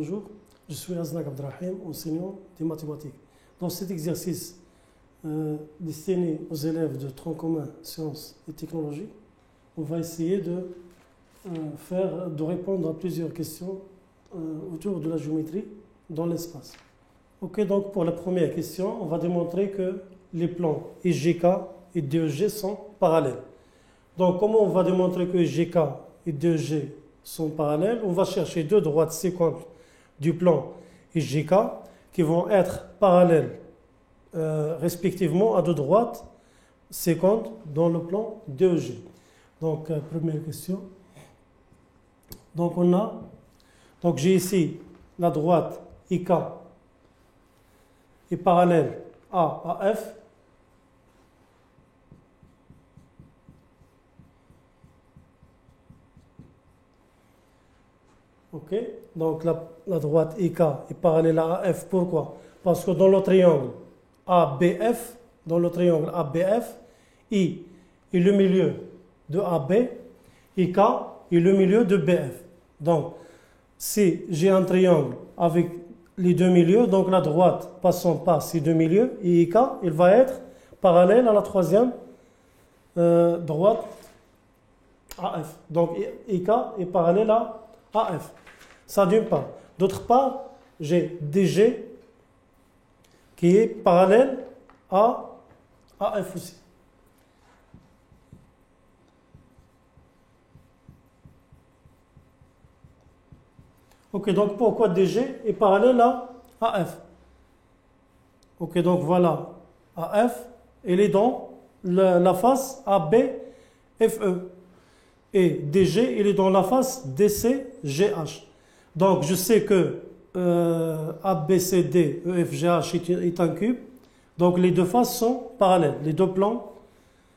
bonjour. Je suis Aznak Abdrahim, enseignant des mathématiques. Dans cet exercice destiné aux élèves de tronc commun sciences et technologies, on va essayer de répondre à plusieurs questions autour de la géométrie dans l'espace. Ok, donc pour la première question, on va démontrer que les plans IGK et DEG sont parallèles. Donc comment on va démontrer que IGK et DEG sont parallèles? On va chercher deux droites séquentes du plan IGK qui vont être parallèles respectivement à deux droites séquentes dans le plan DEG. Donc première question. Donc j'ai ici la droite IK est parallèle à AF. Ok, donc la droite IK est parallèle à AF. Pourquoi? Parce que dans le triangle ABF, I est le milieu de AB, IK est le milieu de BF. Donc, si j'ai un triangle avec les deux milieux, donc la droite passant par ces deux milieux, et IK, il va être parallèle à la troisième droite AF. Donc, IK est parallèle à AF. Ça d'une part. D'autre part, j'ai DG qui est parallèle à AF aussi. Ok, donc pourquoi DG est parallèle à AF? Ok, donc voilà, AF, elle est dans la face ABFE. Et DG, il est dans la face DCGH. Donc je sais que ABCD, EFGH est un cube. Donc les deux faces sont parallèles. Les deux plans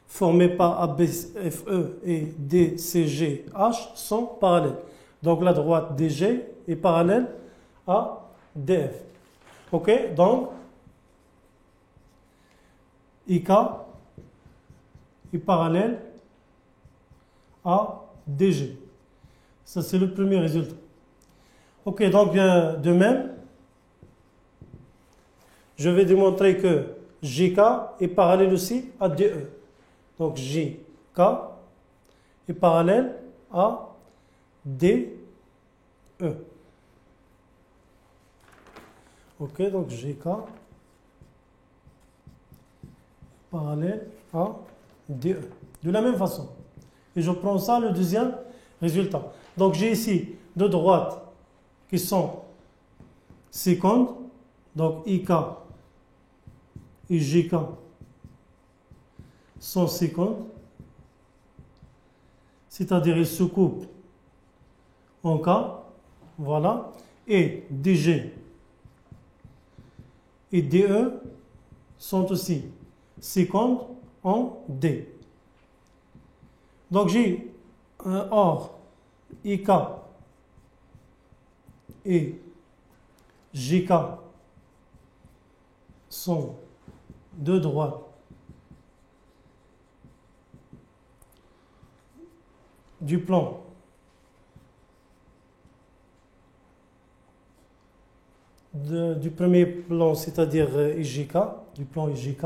formés par ABFE et DCGH sont parallèles. Donc la droite DG est parallèle à DF. Ok, donc IK est parallèle à DG. Ça, c'est le premier résultat. Ok, donc de même, je vais démontrer que JK est parallèle aussi à DE. Donc JK est parallèle à DE. Ok, donc JK parallèle à DE. De la même façon. Et je prends ça, le deuxième résultat. Donc j'ai ici deux droites qui sont séquentes. Donc IK et JK sont séquentes. C'est-à-dire ils se coupent en K. Voilà. Et DG et DE sont aussi séquentes en D. Donc j'ai or IK et JK sont deux droites du plan du premier plan, c'est-à-dire IJK, du plan IJK.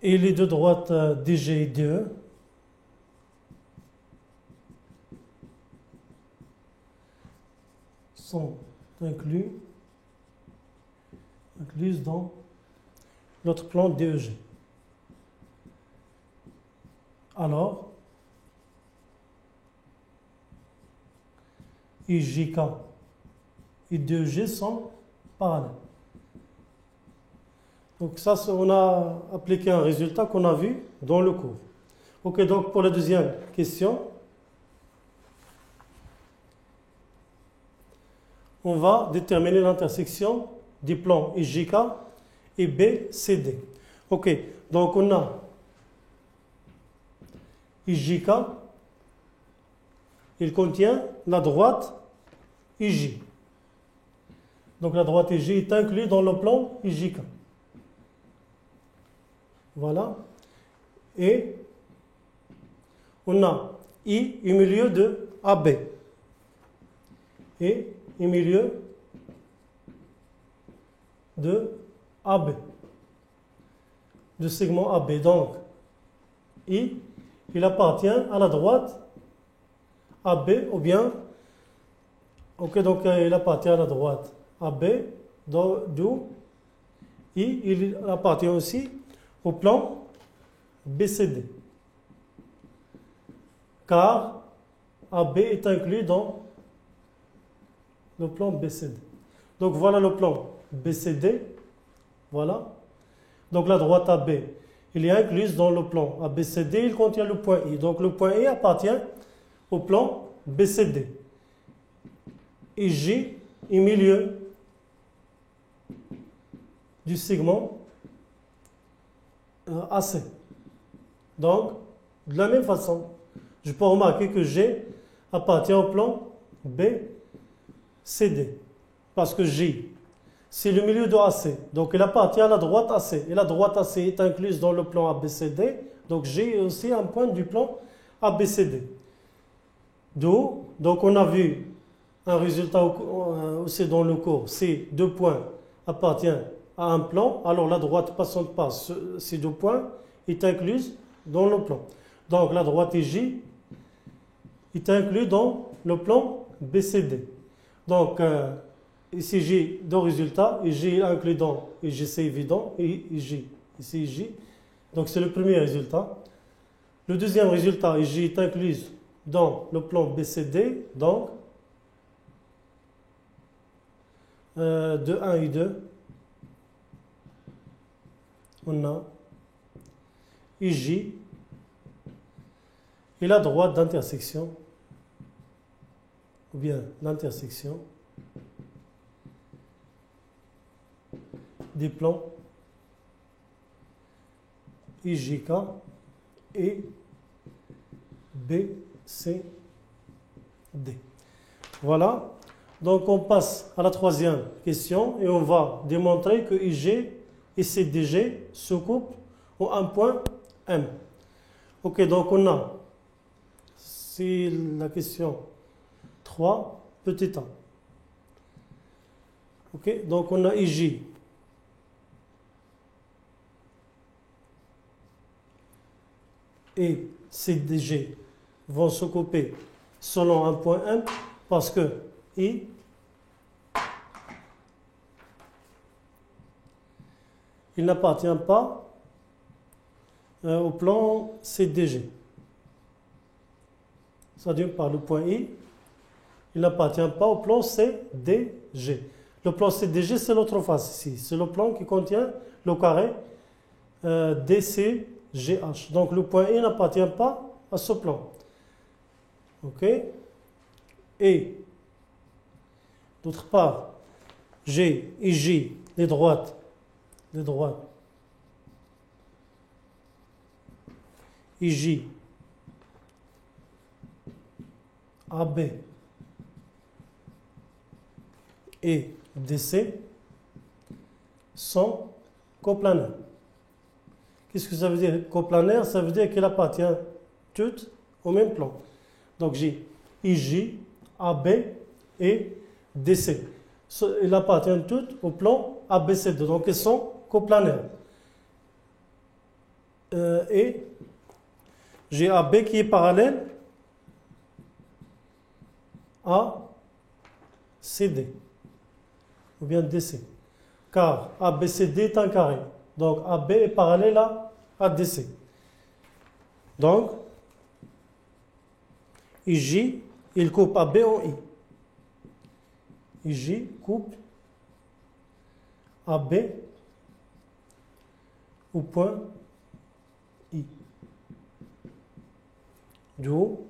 Et les deux droites DG et DE sont incluses dans notre plan DEG. Alors, IJK et DEG sont parallèles. Donc ça, on a appliqué un résultat qu'on a vu dans le cours. Ok, donc pour la deuxième question, on va déterminer l'intersection des plans IJK et BCD. Ok, donc on a IJK, il contient la droite IJ. Donc la droite IJ est inclue dans le plan IJK. Voilà. Et on a I au milieu de AB. et milieu de AB, du segment AB. Donc, I, il appartient à la droite AB ou bien, ok, donc il appartient à la droite AB, d'où I, il appartient aussi au plan BCD, car AB est inclus dans le plan BCD. Donc voilà le plan BCD, voilà. Donc la droite AB, il est incluse dans le plan ABCD, il contient le point I. Donc le point I appartient au plan BCD. Et J est milieu du segment AC. Donc, de la même façon, je peux remarquer que G appartient au plan BCD. Parce que J, c'est le milieu de AC. Donc, il appartient à la droite AC. Et la droite AC est incluse dans le plan ABCD. Donc, G est aussi un point du plan ABCD. D'où, donc on a vu un résultat aussi dans le cours. Ces deux points appartiennent à un plan. Alors, la droite passant par ces deux points est incluse dans le plan. Donc, la droite J est inclue dans le plan BCD. Donc, ici, j'ai deux résultats. Et J est inclus dans, et J c'est évident, et J. Ici, J. Donc, c'est le premier résultat. Le deuxième résultat, J est inclus dans le plan BCD. Donc, de 1 et 2, on a IJ et la droite d'intersection, ou bien l'intersection des plans IJK et BCD. Voilà. Donc on passe à la troisième question et on va démontrer que IG et CDG se coupent en un point M. Ok, donc on a, c'est la question 3, petit a. Ok, donc on a IG et CDG vont se couper selon un point M parce que I il n'appartient pas au plan CDG. C'est-à-dire par le point I, il n'appartient pas au plan CDG. Le plan CDG, c'est l'autre face ici. C'est le plan qui contient le carré DCGH. Donc le point I n'appartient pas à ce plan. OK? Et d'autre part, G et J, les droites, IJ, AB et DC sont coplanaires. Qu'est-ce que ça veut dire coplanaire? Ça veut dire qu'elles appartiennent toutes au même plan. Donc j'ai IJ, AB et DC. Elles appartiennent toutes au plan ABCD. Donc elles sont coplanaires. Et j'ai AB qui est parallèle à CD ou bien DC. Car ABCD est un carré. Donc AB est parallèle à DC. Donc IJ, il coupe AB en I. IJ coupe AB au point I. D'où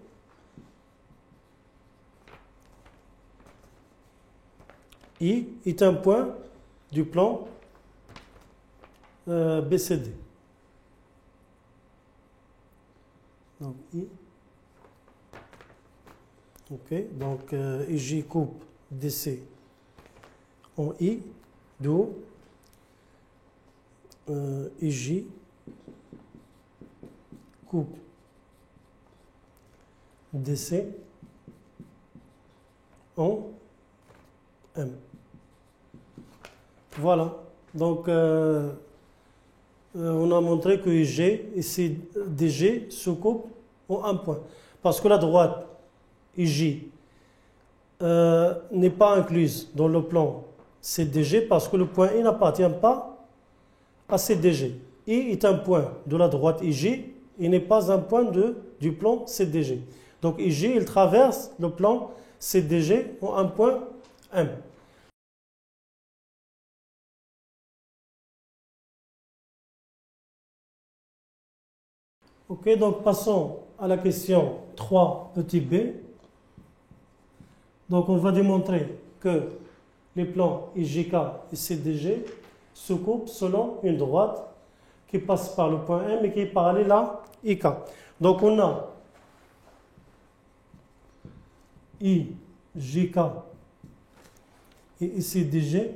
I est un point du plan BCD. Donc I. Ok, donc IJ coupe DC en I, d'où IJ coupe DC en M. Voilà. Donc, on a montré que IG et CDG se coupent en un point. Parce que la droite IJ n'est pas incluse dans le plan CDG parce que le point I n'appartient pas à CDG. I est un point de la droite IJ et n'est pas un point du plan CDG. Donc IJ, il traverse le plan CDG en un point M. Ok, donc passons à la question 3 petit b. Donc on va démontrer que les plans IJK et CDG se coupent selon une droite qui passe par le point M et qui est parallèle à IK. Donc on a IJK et ICDG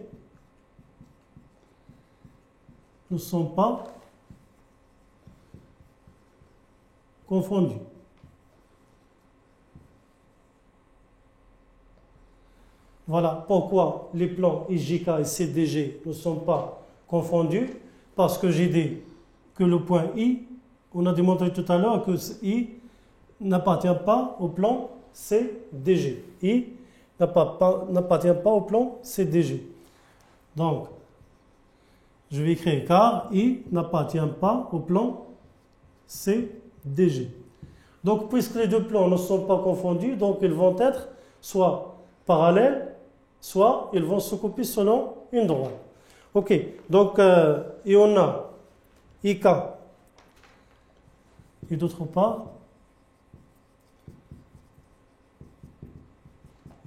ne sont pas confondus. Voilà pourquoi les plans IJK et CDG ne sont pas confondus, parce que j'ai dit que le point I, on a démontré tout à l'heure que I n'appartient pas au plan CDG. I n'appartient pas au plan CDG. Donc, je vais écrire car I n'appartient pas au plan CDG. Donc, puisque les deux plans ne sont pas confondus, donc ils vont être soit parallèles, soit ils vont se couper selon une droite. Ok, donc, et on a IK et d'autre part,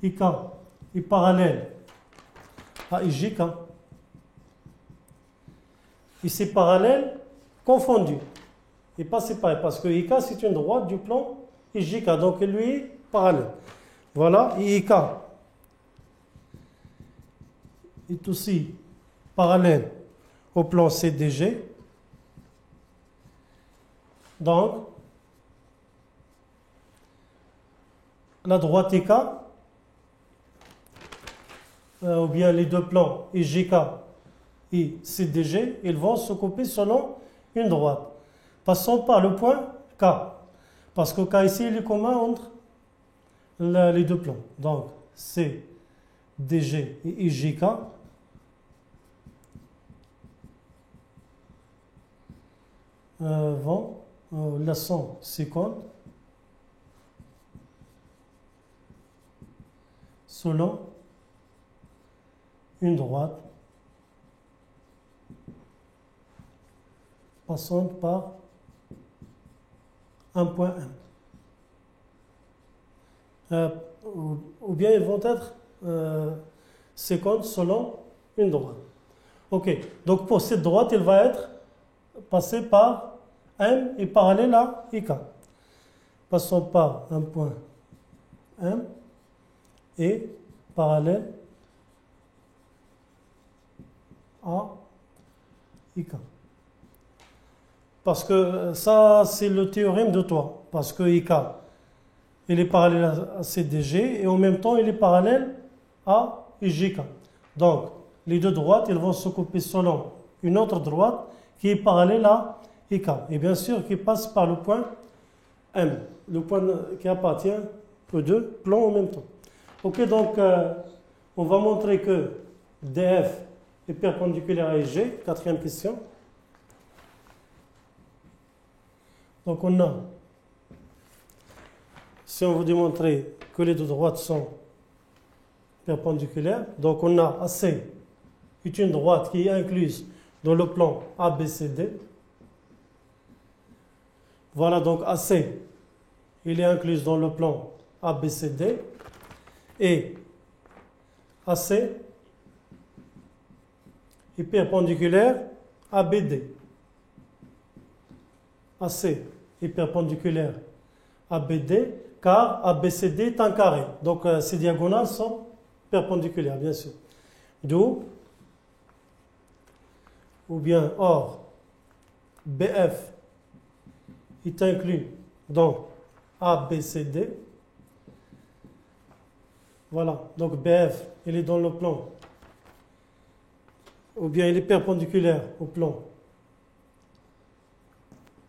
IK est parallèle à IJK. Et c'est parallèle confondu. Et pas séparé, parce que IK c'est une droite du plan IJK, donc lui est parallèle. Voilà, et IK est aussi parallèle au plan CDG. Donc, la droite IK, ou bien les deux plans IJK et CDG, ils vont se couper selon une droite. Passons par le point K, parce que K ici, il est commun entre les deux plans. Donc, CDG et IJK vont la 150 selon une droite passant par un point M. Ou bien ils vont être 50 selon une droite. Ok, donc pour cette droite, il va être passé par M et parallèle à IK. Passons par un point M et parallèle à IK. Parce que ça, c'est le théorème de toi. Parce que IK, il est parallèle à CDG et en même temps, il est parallèle à IJK. Donc, les deux droites, elles vont se couper selon une autre droite qui est parallèle à IK. Et bien sûr, qui passe par le point M, le point qui appartient aux deux plans en même temps. Ok, donc, on va montrer que DF est perpendiculaire à IG. Quatrième question. Donc on a, si on veut démontrer que les deux droites sont perpendiculaires, donc on a AC est une droite qui est incluse dans le plan ABCD. Voilà, donc AC, il est inclus dans le plan ABCD et AC est perpendiculaire à BD. AC est perpendiculaire à BD, car ABCD est un carré. Donc ces diagonales sont perpendiculaires, bien sûr. D'où, ou bien, or, BF est inclus dans ABCD Voilà, donc BF, il est dans le plan. Ou bien il est perpendiculaire au plan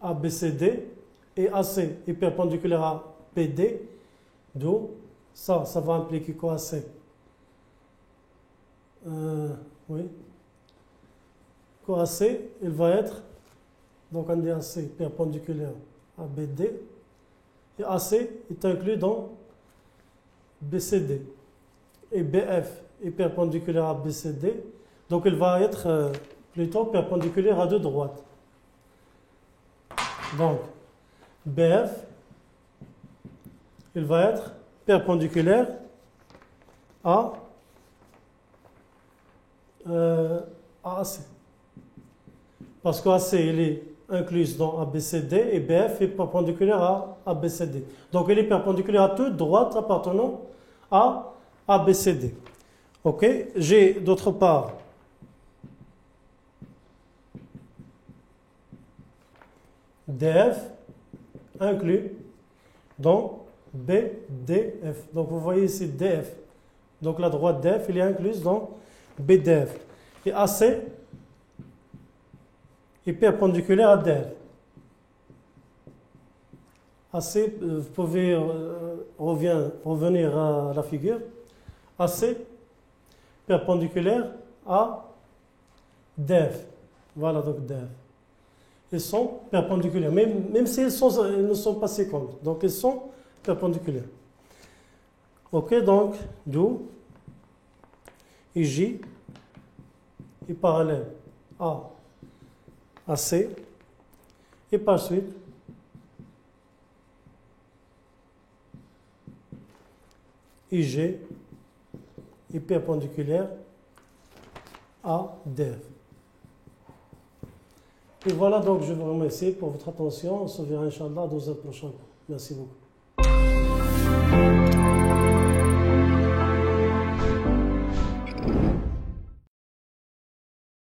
ABCD et AC est perpendiculaire à PD. D'où ça va impliquer quoi AC? Oui. Quoi AC, il va être, donc un DAC perpendiculaire à BD. Et AC est inclus dans BCD. Et BF est perpendiculaire à BCD. Donc il va être plutôt perpendiculaire à deux droites. Donc BF, il va être perpendiculaire à AC. Parce qu'AC, il est inclus dans ABCD et BF est perpendiculaire à ABCD. Donc il est perpendiculaire à toute droite appartenant à ABCD. Ok, j'ai d'autre part DF inclus dans BDF. Donc vous voyez ici DF. Donc la droite DF, il est incluse dans BDF. Et AC est perpendiculaire à DF. AC, vous pouvez revenir à la figure. AC perpendiculaire à DF. Voilà donc DF. Ils sont perpendiculaires, même s'ils ne sont pas séquentes. Donc ils sont perpendiculaires. Ok, donc d'où IJ est parallèle à AC et par suite IJ est perpendiculaire à DF. Et voilà, donc je vous remercie pour votre attention. On se verra, Inch'Allah, dans un prochain cours. Merci beaucoup.